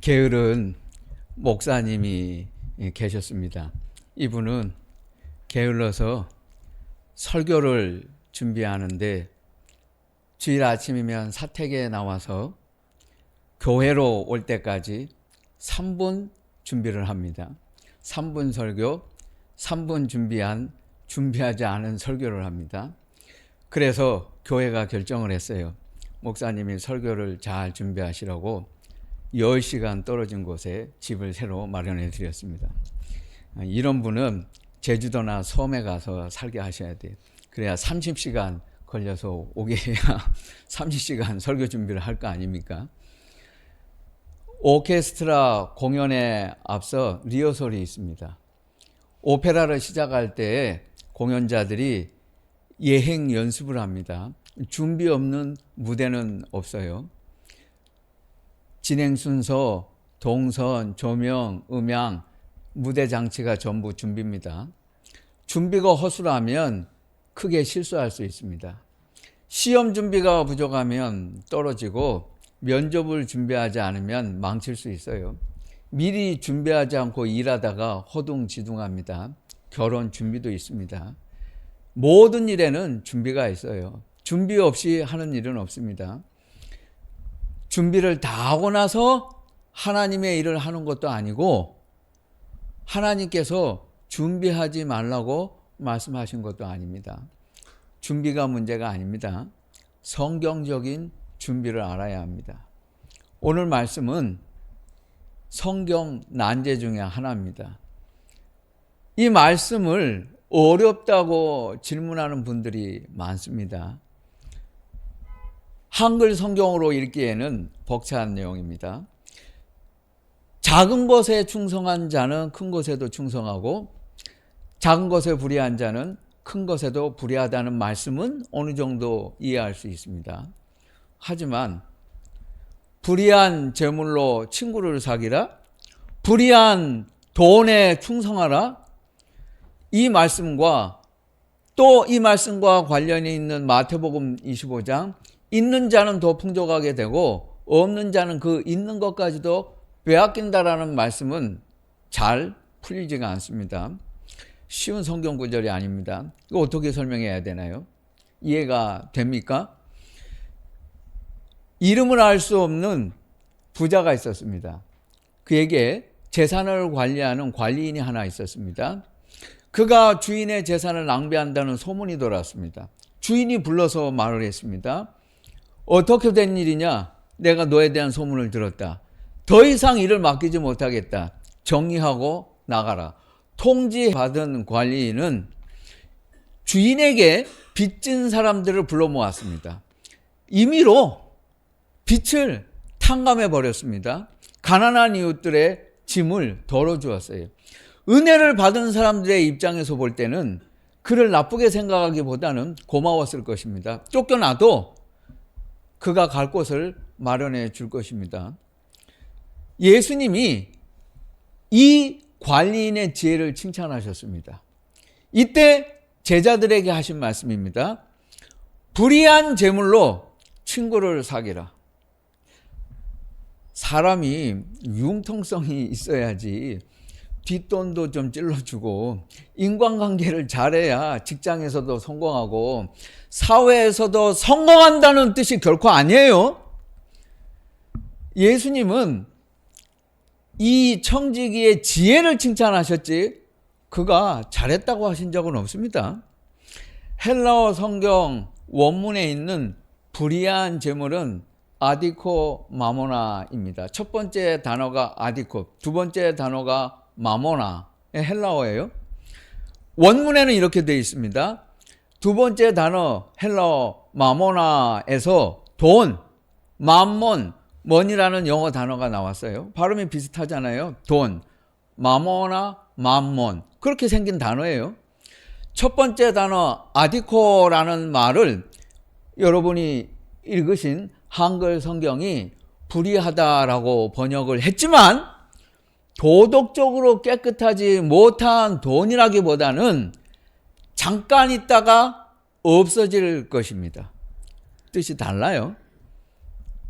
게으른 목사님이 계셨습니다. 이분은 게을러서 설교를 준비하는데 주일 아침이면 사택에 나와서 교회로 올 때까지 3분 준비를 합니다. 3분 설교, 3분 준비하지 않은 설교를 합니다. 그래서 교회가 결정을 했어요. 목사님이 설교를 잘 준비하시라고 10시간 떨어진 곳에 집을 새로 마련해 드렸습니다. 이런 분은 제주도나 섬에 가서 살게 하셔야 돼요. 그래야 30시간 걸려서 오게 해야 30시간 설교 준비를 할 거 아닙니까? 오케스트라 공연에 앞서 리허설이 있습니다. 오페라를 시작할 때 공연자들이 예행 연습을 합니다. 준비 없는 무대는 없어요. 진행 순서, 동선, 조명, 음향, 무대 장치가 전부 준비입니다. 준비가 허술하면 크게 실수할 수 있습니다. 시험 준비가 부족하면 떨어지고 면접을 준비하지 않으면 망칠 수 있어요. 미리 준비하지 않고 일하다가 허둥지둥합니다. 결혼 준비도 있습니다. 모든 일에는 준비가 있어요. 준비 없이 하는 일은 없습니다. 준비를 다 하고 나서 하나님의 일을 하는 것도 아니고 하나님께서 준비하지 말라고 말씀하신 것도 아닙니다. 준비가 문제가 아닙니다. 성경적인 준비를 알아야 합니다. 오늘 말씀은 성경 난제 중에 하나입니다. 이 말씀을 어렵다고 질문하는 분들이 많습니다. 한글 성경으로 읽기에는 벅찬 내용입니다. 작은 것에 충성한 자는 큰 것에도 충성하고 작은 것에 불의한 자는 큰 것에도 불의하다는 말씀은 어느 정도 이해할 수 있습니다. 하지만 불의한 재물로 친구를 사귀라, 불의한 돈에 충성하라, 이 말씀과 또 이 말씀과 관련이 있는 마태복음 25장 있는 자는 더 풍족하게 되고 없는 자는 그 있는 것까지도 빼앗긴다라는 말씀은 잘 풀리지가 않습니다. 쉬운 성경 구절이 아닙니다. 이거 어떻게 설명해야 되나요? 이해가 됩니까? 이름을 알 수 없는 부자가 있었습니다. 그에게 재산을 관리하는 관리인이 하나 있었습니다. 그가 주인의 재산을 낭비한다는 소문이 돌았습니다. 주인이 불러서 말을 했습니다. 어떻게 된 일이냐? 내가 너에 대한 소문을 들었다. 더 이상 일을 맡기지 못하겠다. 정리하고 나가라. 통지받은 관리인은 주인에게 빚진 사람들을 불러 모았습니다. 임의로 빚을 탕감해 버렸습니다. 가난한 이웃들의 짐을 덜어주었어요. 은혜를 받은 사람들의 입장에서 볼 때는 그를 나쁘게 생각하기보다는 고마웠을 것입니다. 쫓겨나도 그가 갈 곳을 마련해 줄 것입니다. 예수님이 이 관리인의 지혜를 칭찬하셨습니다. 이때 제자들에게 하신 말씀입니다. 불의한 재물로 친구를 사귀라. 사람이 융통성이 있어야지 뒷돈도 좀 찔러주고 인간관계를 잘해야 직장에서도 성공하고 사회에서도 성공한다는 뜻이 결코 아니에요. 예수님은 이 청지기의 지혜를 칭찬하셨지 그가 잘했다고 하신 적은 없습니다. 헬라어 성경 원문에 있는 불의한 재물은 아디코 마모나입니다. 첫 번째 단어가 아디코, 두 번째 단어가 마모나, 헬라어예요. 원문에는 이렇게 되어 있습니다. 두 번째 단어 헬라어 마모나에서 돈, 맘몬, mon이라는 영어 단어가 나왔어요. 발음이 비슷하잖아요. 돈, 마모나, 맘몬. 그렇게 생긴 단어예요. 첫 번째 단어 아디코라는 말을 여러분이 읽으신 한글 성경이 불의하다라고 번역을 했지만 도덕적으로 깨끗하지 못한 돈이라기보다는 잠깐 있다가 없어질 것입니다. 뜻이 달라요.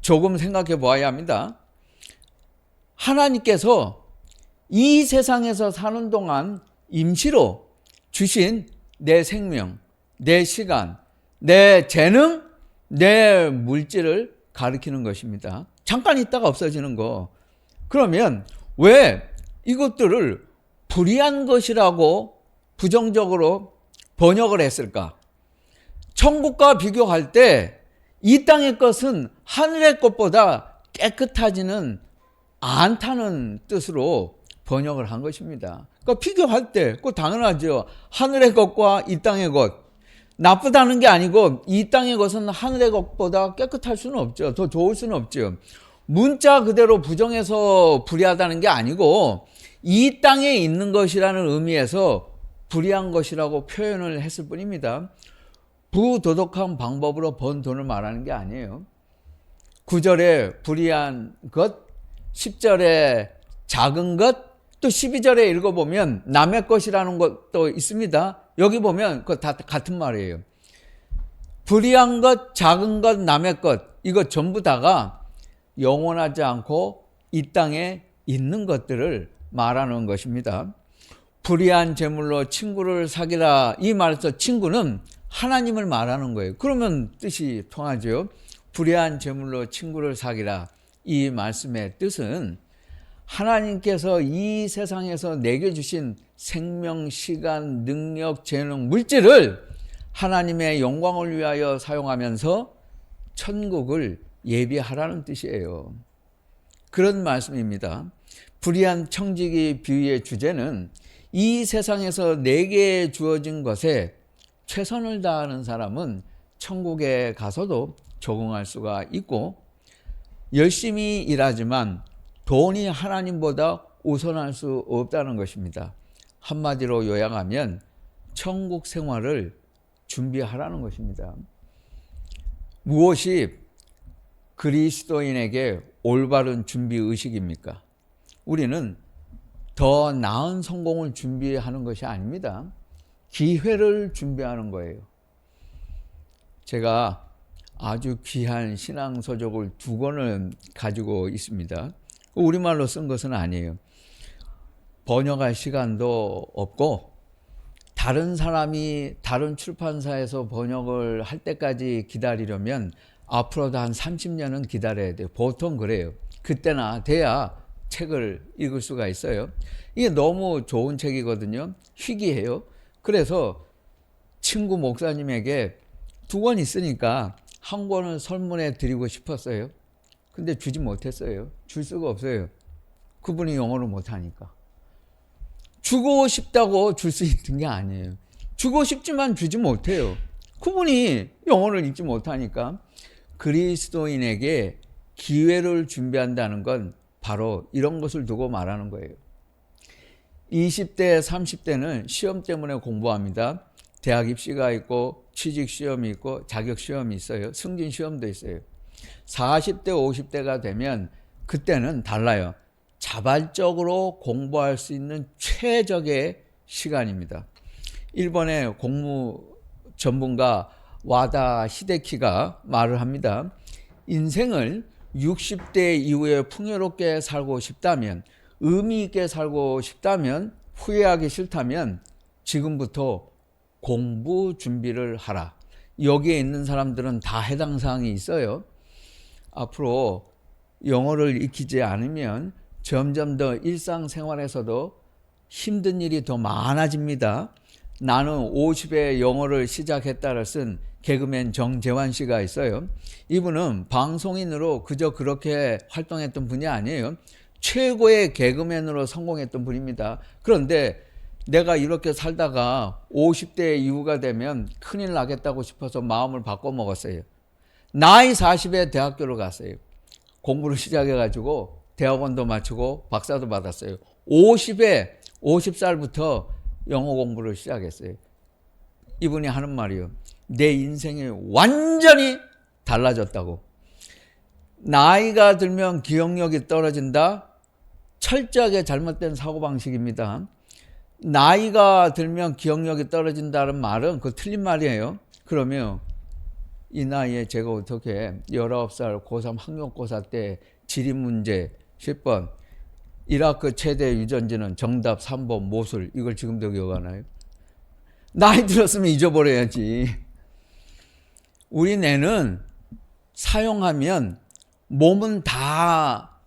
조금 생각해 보아야 합니다. 하나님께서 이 세상에서 사는 동안 임시로 주신 내 생명, 내 시간, 내 재능, 내 물질을 가리키는 것입니다. 잠깐 있다가 없어지는 거. 그러면 왜 이것들을 불의한 것이라고 부정적으로 번역을 했을까? 천국과 비교할 때 이 땅의 것은 하늘의 것보다 깨끗하지는 않다는 뜻으로 번역을 한 것입니다. 그러니까 비교할 때 그거 당연하죠. 하늘의 것과 이 땅의 것. 나쁘다는 게 아니고 이 땅의 것은 하늘의 것보다 깨끗할 수는 없죠. 더 좋을 수는 없죠. 문자 그대로 부정해서 불의하다는 게 아니고 이 땅에 있는 것이라는 의미에서 불의한 것이라고 표현을 했을 뿐입니다. 부도덕한 방법으로 번 돈을 말하는 게 아니에요. 9절에 불의한 것, 10절에 작은 것, 또 12절에 읽어보면 남의 것이라는 것도 있습니다. 여기 보면 그거 다 같은 말이에요. 불의한 것, 작은 것, 남의 것, 이거 전부 다가 영원하지 않고 이 땅에 있는 것들을 말하는 것입니다. 불의한 재물로 친구를 사귀라, 이 말에서 친구는 하나님을 말하는 거예요. 그러면 뜻이 통하죠. 불의한 재물로 친구를 사귀라, 이 말씀의 뜻은 하나님께서 이 세상에서 내게 주신 생명, 시간, 능력, 재능, 물질을 하나님의 영광을 위하여 사용하면서 천국을 예비하라는 뜻이에요. 그런 말씀입니다. 불의한 청지기 비유의 주제는 이 세상에서 내게 주어진 것에 최선을 다하는 사람은 천국에 가서도 적응할 수가 있고, 열심히 일하지만 돈이 하나님보다 우선할 수 없다는 것입니다. 한마디로 요약하면 천국 생활을 준비하라는 것입니다. 무엇이 그리스도인에게 올바른 준비 의식입니까? 우리는 더 나은 성공을 준비하는 것이 아닙니다. 기회를 준비하는 거예요. 제가 아주 귀한 신앙서적을 2권을 가지고 있습니다. 우리말로 쓴 것은 아니에요. 번역할 시간도 없고 다른 사람이 다른 출판사에서 번역을 할 때까지 기다리려면 앞으로도 한 30년은 기다려야 돼요. 보통 그래요. 그때나 돼야 책을 읽을 수가 있어요. 이게 너무 좋은 책이거든요. 희귀해요. 그래서 친구 목사님에게 2권 있으니까 한 권을 선물해 드리고 싶었어요. 근데 주지 못했어요. 줄 수가 없어요. 그분이 영어를 못하니까. 주고 싶다고 줄 수 있는 게 아니에요. 주고 싶지만 주지 못해요. 그분이 영어를 읽지 못하니까. 그리스도인에게 기회를 준비한다는 건 바로 이런 것을 두고 말하는 거예요. 20대, 30대는 시험 때문에 공부합니다. 대학 입시가 있고 취직 시험이 있고 자격 시험이 있어요. 승진 시험도 있어요. 40대, 50대가 되면 그때는 달라요. 자발적으로 공부할 수 있는 최적의 시간입니다. 일본의 공무 전문가 와다 히데키가 말을 합니다. 인생을 60대 이후에 풍요롭게 살고 싶다면, 의미 있게 살고 싶다면, 후회하기 싫다면 지금부터 공부 준비를 하라. 여기에 있는 사람들은 다 해당 사항이 있어요. 앞으로 영어를 익히지 않으면 점점 더 일상생활에서도 힘든 일이 더 많아집니다. 나는 50에 영어를 시작했다를 쓴 개그맨 정재환 씨가 있어요. 이분은 방송인으로 그저 그렇게 활동했던 분이 아니에요. 최고의 개그맨으로 성공했던 분입니다. 그런데 내가 이렇게 살다가 50대 이후가 되면 큰일 나겠다고 싶어서 마음을 바꿔먹었어요. 나이 40에 대학교를 갔어요. 공부를 시작해가지고 대학원도 마치고 박사도 받았어요. 50살부터 영어 공부를 시작했어요. 이분이 하는 말이요. 내 인생이 완전히 달라졌다고. 나이가 들면 기억력이 떨어진다. 철저하게 잘못된 사고방식입니다. 나이가 들면 기억력이 떨어진다는 말은 그 틀린 말이에요. 그러면 이 나이에 제가 어떻게 19살 고3 학력고사 때 지리문제 10번 이라크 최대 유전지는 정답 3번 모술. 이걸 지금도 기억하나요? 나이 들었으면 잊어버려야지. 우리 뇌는 사용하면 몸은 다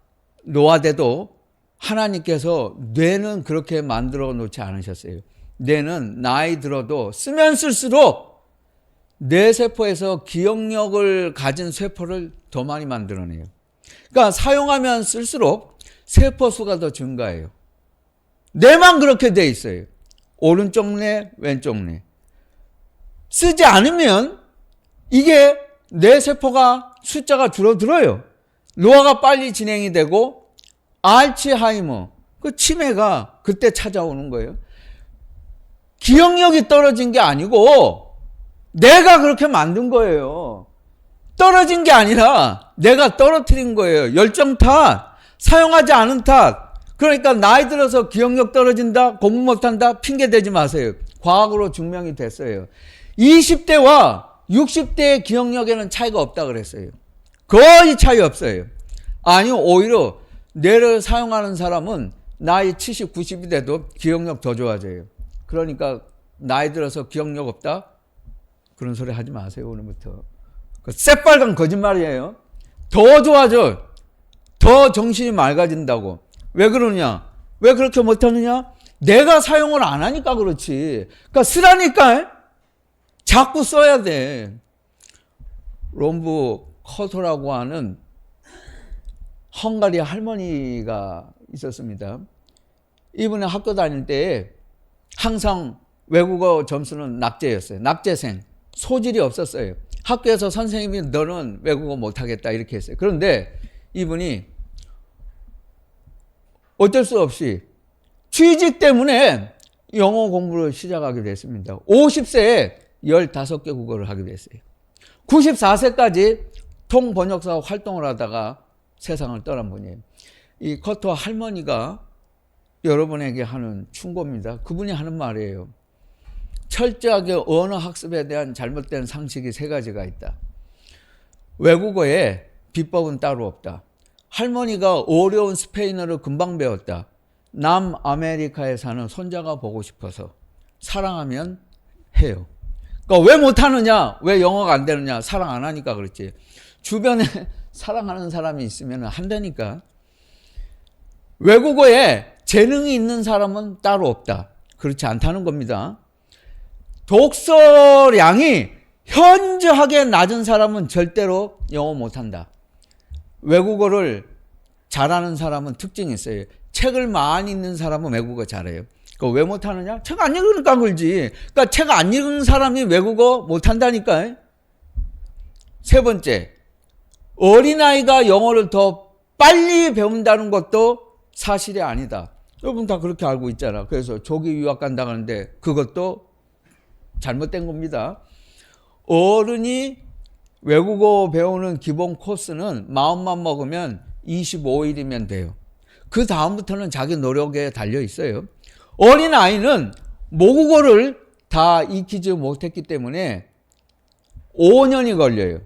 노화돼도 하나님께서 뇌는 그렇게 만들어 놓지 않으셨어요. 뇌는 나이 들어도 쓰면 쓸수록 뇌세포에서 기억력을 가진 세포를 더 많이 만들어내요. 그러니까 사용하면 쓸수록 세포 수가 더 증가해요. 뇌만 그렇게 돼 있어요. 오른쪽 뇌, 왼쪽 뇌. 쓰지 않으면 이게 뇌세포가 숫자가 줄어들어요. 노화가 빨리 진행이 되고 알츠하이머, 그 치매가 그때 찾아오는 거예요. 기억력이 떨어진 게 아니고 내가 그렇게 만든 거예요. 떨어진 게 아니라 내가 떨어뜨린 거예요. 열정 탓, 사용하지 않은 탓. 그러니까 나이 들어서 기억력 떨어진다, 공부 못한다, 핑계 대지 마세요. 과학으로 증명이 됐어요. 20대와 60대의 기억력에는 차이가 없다 그랬어요. 거의 차이 없어요. 아니, 오히려 뇌를 사용하는 사람은 나이 70, 90이 돼도 기억력 더 좋아져요. 그러니까 나이 들어서 기억력 없다? 그런 소리 하지 마세요, 오늘부터. 그 새빨간 거짓말이에요. 더 좋아져. 더 정신이 맑아진다고. 왜 그러냐? 왜 그렇게 못하느냐? 내가 사용을 안 하니까 그렇지. 그러니까 쓰라니까. 자꾸 써야 돼. 롬부 커토라고 하는 헝가리 할머니가 있었습니다. 이분이 학교 다닐 때 항상 외국어 점수는 낙제였어요. 낙제생. 소질이 없었어요. 학교에서 선생님이 너는 외국어 못하겠다 이렇게 했어요. 그런데 이분이 어쩔 수 없이 취직 때문에 영어 공부를 시작하게 됐습니다. 50세에 15개 국어를 하게 됐어요. 94세까지 통번역사 활동을 하다가 세상을 떠난 분이에요. 이 커터 할머니가 여러분에게 하는 충고입니다. 그분이 하는 말이에요. 철저하게 언어 학습에 대한 잘못된 상식이 3가지가 있다. 외국어에 비법은 따로 없다. 할머니가 어려운 스페인어를 금방 배웠다. 남아메리카에 사는 손자가 보고 싶어서 사랑하면 해요. 그러니까 왜 못하느냐? 왜 영어가 안 되느냐? 사랑 안 하니까 그렇지. 주변에 사랑하는 사람이 있으면 한다니까. 외국어에 재능이 있는 사람은 따로 없다. 그렇지 않다는 겁니다. 독서량이 현저하게 낮은 사람은 절대로 영어 못한다. 외국어를 잘하는 사람은 특징이 있어요. 책을 많이 읽는 사람은 외국어 잘해요. 왜 못하느냐? 책 안 읽으니까 그러지. 그러니까 책 안 읽은 사람이 외국어 못한다니까. 3번째, 어린아이가 영어를 더 빨리 배운다는 것도 사실이 아니다. 여러분 다 그렇게 알고 있잖아. 그래서 조기 유학 간다고 하는데 그것도 잘못된 겁니다. 어른이 외국어 배우는 기본 코스는 마음만 먹으면 25일이면 돼요. 그 다음부터는 자기 노력에 달려 있어요. 어린아이는 모국어를 다 익히지 못했기 때문에 5년이 걸려요.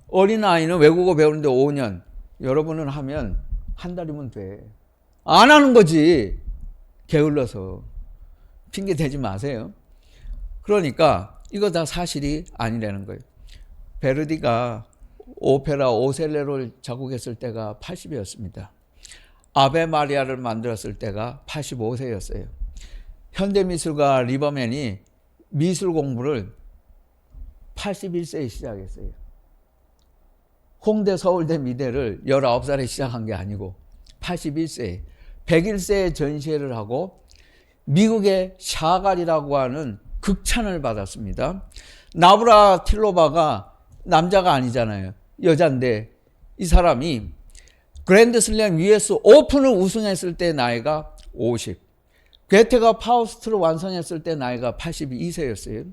어린아이는 외국어 배우는데 5년. 여러분은 하면 한 달이면 돼. 안 하는 거지. 게을러서. 핑계 대지 마세요. 그러니까 이거 다 사실이 아니라는 거예요. 베르디가 오페라 오셀레를 작곡했을 때가 80이었습니다. 아베 마리아를 만들었을 때가 85세였어요. 현대미술가 리버맨이 미술 공부를 81세에 시작했어요. 홍대, 서울대, 미대를 19살에 시작한 게 아니고 81세에 101세에 전시회를 하고 미국의 샤갈이라고 하는 극찬을 받았습니다. 나브라 틸로바가 남자가 아니잖아요. 여잔데 이 사람이 그랜드슬램 US 오픈을 우승했을 때 나이가 50. 괴테가 파우스트를 완성했을 때 나이가 82세였어요.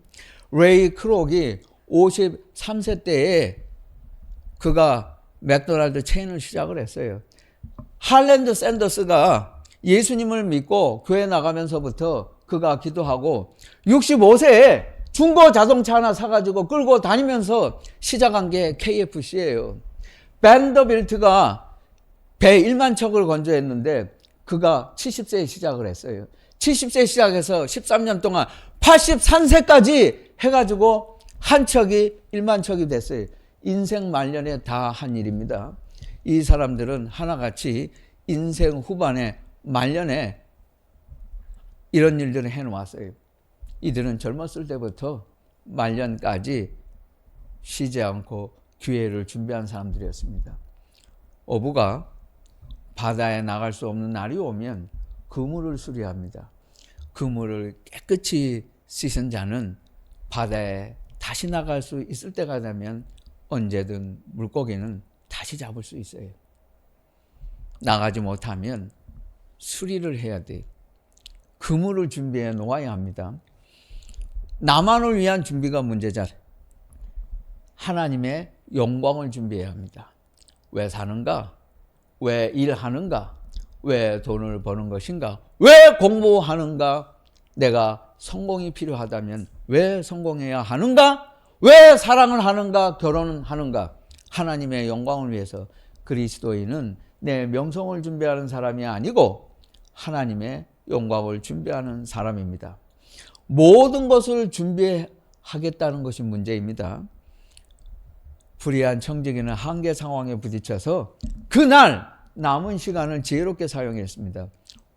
레이 크록이 53세 때에 그가 맥도날드 체인을 시작을 했어요. 할랜드 샌더스가 예수님을 믿고 교회 나가면서부터 그가 기도하고 65세에 중고 자동차 하나 사가지고 끌고 다니면서 시작한 게 KFC예요. 밴더빌트가 배 1만 척을 건조했는데 그가 70세에 시작을 했어요. 70세 시작해서 13년 동안 83세까지 해가지고 한 척이 1만 척이 됐어요. 인생 말년에 다 한 일입니다. 이 사람들은 하나같이 인생 후반에 말년에 이런 일들을 해놓았어요. 이들은 젊었을 때부터 말년까지 쉬지 않고 기회를 준비한 사람들이었습니다. 어부가 바다에 나갈 수 없는 날이 오면 그물을 수리합니다. 그물을 깨끗이 씻은 자는 바다에 다시 나갈 수 있을 때가 되면 언제든 물고기는 다시 잡을 수 있어요. 나가지 못하면 수리를 해야 돼요. 그물을 준비해 놓아야 합니다. 나만을 위한 준비가 문제잖아요. 하나님의 영광을 준비해야 합니다. 왜 사는가? 왜 일하는가? 왜 돈을 버는 것인가? 왜 공부하는가? 내가 성공이 필요하다면 왜 성공해야 하는가? 왜 사랑을 하는가? 결혼을 하는가? 하나님의 영광을 위해서. 그리스도인은 내 명성을 준비하는 사람이 아니고 하나님의 영광을 준비하는 사람입니다. 모든 것을 준비하겠다는 것이 문제입니다. 불의한 청지기는 한계 상황에 부딪혀서 그날 남은 시간을 지혜롭게 사용했습니다.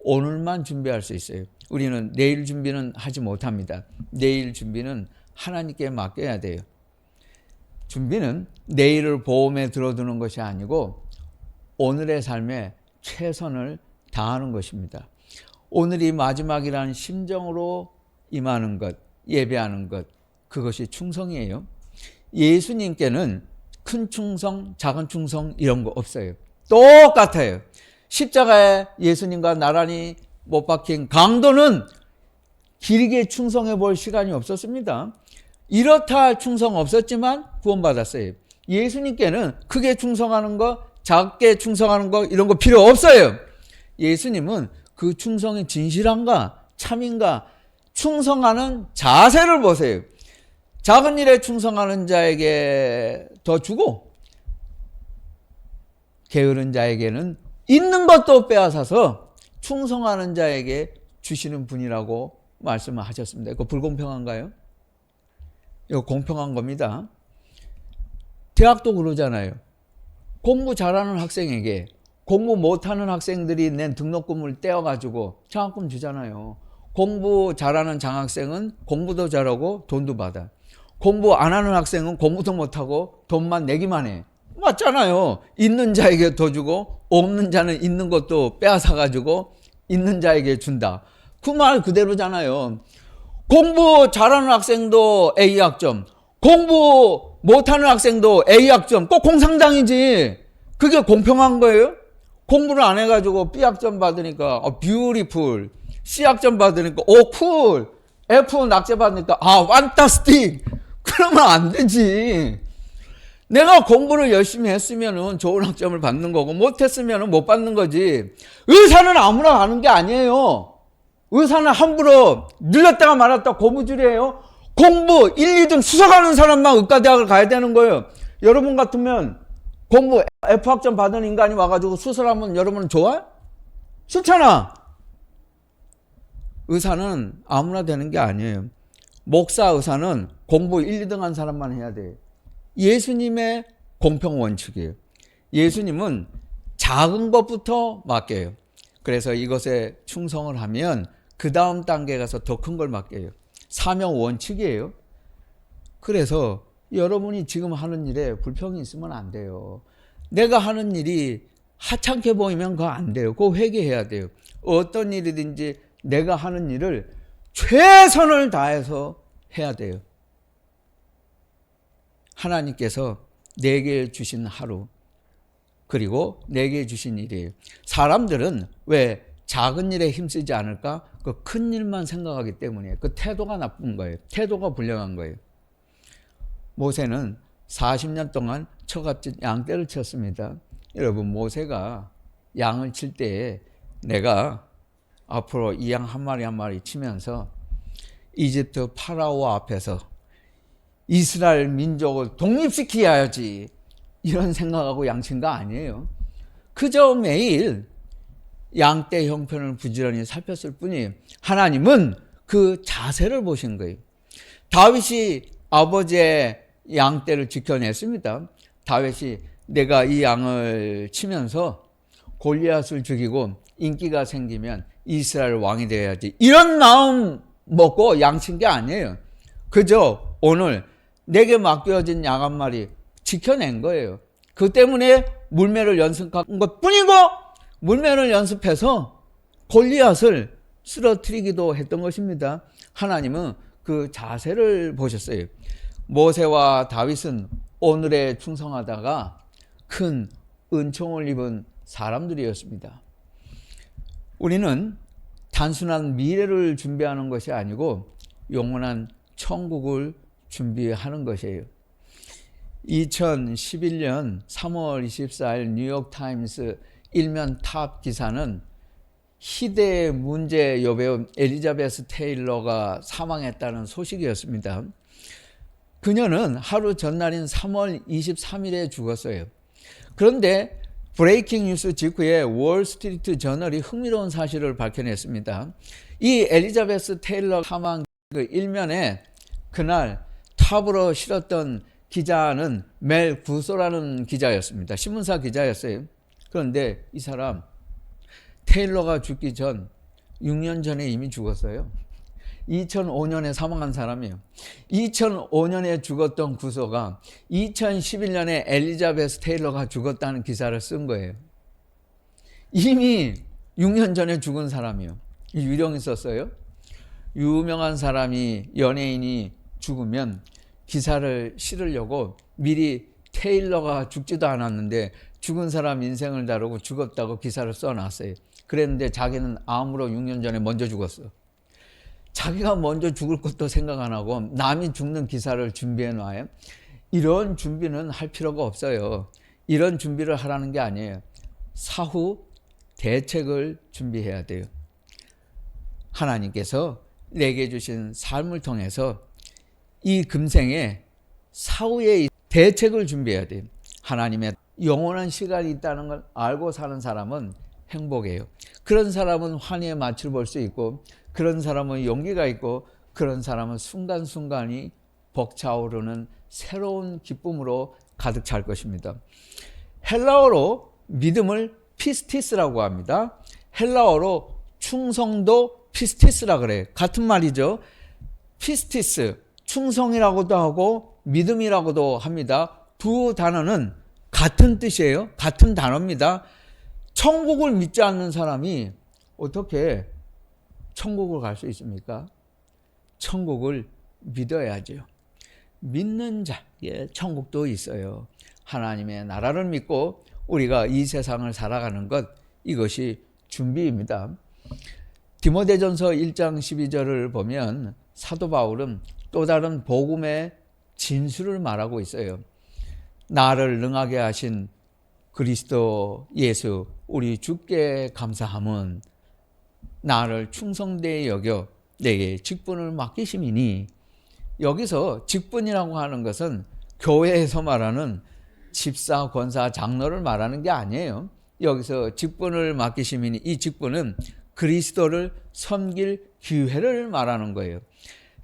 오늘만 준비할 수 있어요. 우리는 내일 준비는 하지 못합니다. 내일 준비는 하나님께 맡겨야 돼요. 준비는 내일을 보험에 들어두는 것이 아니고 오늘의 삶에 최선을 다하는 것입니다. 오늘이 마지막이라는 심정으로 임하는 것, 예배하는 것, 그것이 충성이에요. 예수님께는 큰 충성, 작은 충성 이런 거 없어요. 똑같아요. 십자가에 예수님과 나란히 못 박힌 강도는 길게 충성해 볼 시간이 없었습니다. 이렇다 할 충성 없었지만 구원받았어요. 예수님께는 크게 충성하는 거, 작게 충성하는 거 이런 거 필요 없어요. 예수님은 그 충성이 진실한가, 참인가, 충성하는 자세를 보세요. 작은 일에 충성하는 자에게 더 주고 게으른 자에게는 있는 것도 빼앗아서 충성하는 자에게 주시는 분이라고 말씀을 하셨습니다. 이거 불공평한가요? 이거 공평한 겁니다. 대학도 그러잖아요. 공부 잘하는 학생에게 공부 못하는 학생들이 낸 등록금을 떼어가지고 장학금 주잖아요. 공부 잘하는 장학생은 공부도 잘하고 돈도 받아. 공부 안 하는 학생은 공부도 못하고 돈만 내기만 해. 맞잖아요. 있는 자에게 더 주고 없는 자는 있는 것도 빼앗아가지고 있는 자에게 준다. 그 말 그대로잖아요. 공부 잘하는 학생도 A학점, 공부 못하는 학생도 A학점, 꼭 공상당이지. 그게 공평한 거예요? 공부를 안 해가지고 B학점 받으니까 뷰티풀, C학점 받으니까 쿨, F 낙제 받으니까 판타스틱. 그러면 안 되지. 내가 공부를 열심히 했으면 좋은 학점을 받는 거고 못했으면 못 받는 거지. 의사는 아무나 가는 게 아니에요. 의사는 함부로 늘렸다가 말았다 고무줄이에요. 공부 1, 2등 수석하는 사람만 의과대학을 가야 되는 거예요. 여러분 같으면 공부 F학점 받은 인간이 와가지고 수술하면 여러분은 좋아? 싫잖아. 의사는 아무나 되는 게 아니에요. 목사, 의사는 공부 1, 2등 한 사람만 해야 돼요. 예수님의 공평 원칙이에요. 예수님은 작은 것부터 맡겨요. 그래서 이것에 충성을 하면 그 다음 단계에 가서 더 큰 걸 맡겨요. 사명 원칙이에요. 그래서 여러분이 지금 하는 일에 불평이 있으면 안 돼요. 내가 하는 일이 하찮게 보이면 그거 안 돼요. 그거 회개해야 돼요. 어떤 일이든지 내가 하는 일을 최선을 다해서 해야 돼요. 하나님께서 내게 주신 하루, 그리고 내게 주신 일이에요. 사람들은 왜 작은 일에 힘쓰지 않을까? 그 큰 일만 생각하기 때문이에요. 그 태도가 나쁜 거예요. 태도가 불량한 거예요. 모세는 40년 동안 처갓집 양떼를 쳤습니다. 여러분, 모세가 양을 칠 때에 내가 앞으로 이 양 한 마리 한 마리 치면서 이집트 파라오 앞에서 이스라엘 민족을 독립시켜야지 이런 생각하고 양친 거 아니에요. 그저 매일 양떼 형편을 부지런히 살폈을 뿐이 하나님은 그 자세를 보신 거예요. 다윗이 아버지의 양떼를 지켜냈습니다. 다윗이 내가 이 양을 치면서 골리앗을 죽이고 인기가 생기면 이스라엘 왕이 되어야지, 이런 마음 먹고 양친 게 아니에요. 그저 오늘 내게 맡겨진 양 한 마리 지켜낸 거예요. 그 때문에 물매를 연습한 것 뿐이고, 물매를 연습해서 골리앗을 쓰러뜨리기도 했던 것입니다. 하나님은 그 자세를 보셨어요. 모세와 다윗은 오늘에 충성하다가 큰 은총을 입은 사람들이었습니다. 우리는 단순한 미래를 준비하는 것이 아니고 영원한 천국을 준비하는 것이에요. 2011년 3월 24일 뉴욕타임스 일면 탑 기사는 희대의 문제 여배우 엘리자베스 테일러가 사망했다는 소식이었습니다. 그녀는 하루 전날인 3월 23일에 죽었어요. 그런데 브레이킹 뉴스 직후에 월스트리트 저널이 흥미로운 사실을 밝혀냈습니다. 이 엘리자베스 테일러 사망 그 일면에 그날 탑으로 실었던 기자는 멜 구소라는 기자였습니다. 신문사 기자였어요. 그런데 이 사람 테일러가 죽기 전 6년 전에 이미 죽었어요. 2005년에 사망한 사람이에요. 2005년에 죽었던 구소가 2011년에 엘리자베스 테일러가 죽었다는 기사를 쓴 거예요. 이미 6년 전에 죽은 사람이에요. 유령이 썼어요. 유명한 사람이, 연예인이 죽으면 기사를 실으려고 미리 테일러가 죽지도 않았는데 죽은 사람 인생을 다루고 죽었다고 기사를 써놨어요. 그랬는데 자기는 암으로 6년 전에 먼저 죽었어. 자기가 먼저 죽을 것도 생각 안 하고 남이 죽는 기사를 준비해 놔요. 이런 준비는 할 필요가 없어요. 이런 준비를 하라는 게 아니에요. 사후 대책을 준비해야 돼요. 하나님께서 내게 주신 삶을 통해서 이 금생에 사후의 대책을 준비해야 돼요. 하나님의 영원한 시간이 있다는 걸 알고 사는 사람은 행복해요. 그런 사람은 환희의 맛을 볼 수 있고, 그런 사람은 용기가 있고, 그런 사람은 순간순간이 벅차오르는 새로운 기쁨으로 가득 찰 것입니다. 헬라어로 믿음을 피스티스라고 합니다. 헬라어로 충성도 피스티스라 그래요. 같은 말이죠. 피스티스, 충성이라고도 하고 믿음이라고도 합니다. 두 단어는 같은 뜻이에요. 같은 단어입니다. 천국을 믿지 않는 사람이 어떻게 천국을 갈 수 있습니까? 천국을 믿어야죠. 믿는 자에게 천국도 있어요. 하나님의 나라를 믿고 우리가 이 세상을 살아가는 것, 이것이 준비입니다. 디모데전서 1장 12절을 보면 사도 바울은 또 다른 복음의 진수를 말하고 있어요. 나를 능하게 하신 그리스도 예수 우리 주께 감사함은 나를 충성되이 여겨 내게 직분을 맡기심이니. 여기서 직분이라고 하는 것은 교회에서 말하는 집사, 권사, 장로를 말하는 게 아니에요. 여기서 직분을 맡기심이니, 이 직분은 그리스도를 섬길 기회를 말하는 거예요.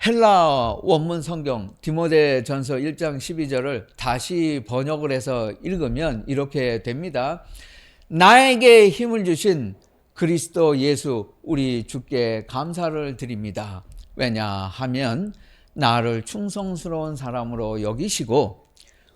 헬라 원문 성경 디모데전서 1장 12절을 다시 번역을 해서 읽으면 이렇게 됩니다. 나에게 힘을 주신 그리스도 예수 우리 주께 감사를 드립니다. 왜냐하면 나를 충성스러운 사람으로 여기시고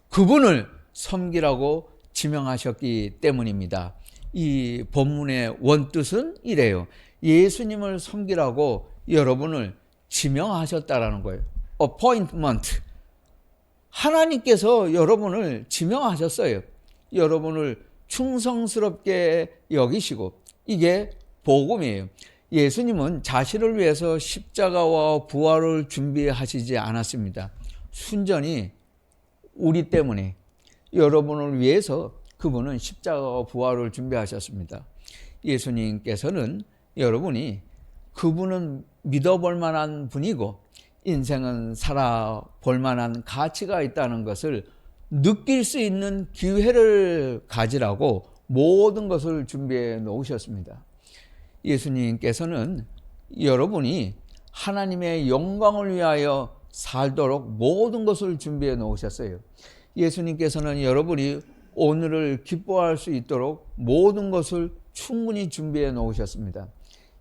그분을 섬기라고 지명하셨기 때문입니다. 이 본문의 원뜻은 이래요. 예수님을 섬기라고 여러분을 지명하셨다라는 거예요. appointment. 하나님께서 여러분을 지명하셨어요. 여러분을 충성스럽게 여기시고, 이게 복음이에요. 예수님은 자신을 위해서 십자가와 부활을 준비하시지 않았습니다. 순전히 우리 때문에, 여러분을 위해서 그분은 십자가와 부활을 준비하셨습니다. 예수님께서는 여러분이 그분은 믿어볼 만한 분이고 인생은 살아볼 만한 가치가 있다는 것을 느낄 수 있는 기회를 가지라고 모든 것을 준비해 놓으셨습니다. 예수님께서는 여러분이 하나님의 영광을 위하여 살도록 모든 것을 준비해 놓으셨어요. 예수님께서는 여러분이 오늘을 기뻐할 수 있도록 모든 것을 충분히 준비해 놓으셨습니다.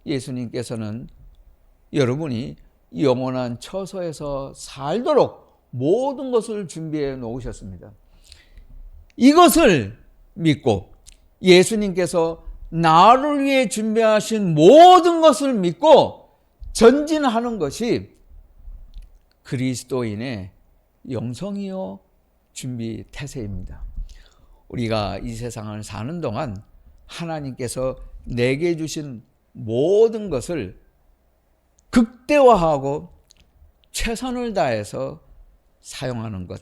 예수님께서는 여러분이 영원한 처소에서 살도록 모든 것을 준비해 놓으셨습니다. 이것을 믿고 예수님께서 나를 위해 준비하신 모든 것을 믿고 전진하는 것이 그리스도인의 영성이요 준비 태세입니다. 우리가 이 세상을 사는 동안 하나님께서 내게 주신 모든 것을 극대화하고 최선을 다해서 사용하는 것,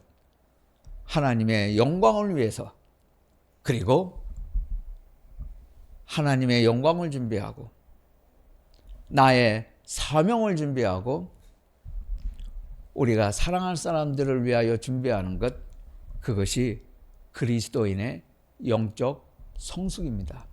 하나님의 영광을 위해서, 그리고 하나님의 영광을 준비하고 나의 사명을 준비하고 우리가 사랑할 사람들을 위하여 준비하는 것, 그것이 그리스도인의 영적 성숙입니다.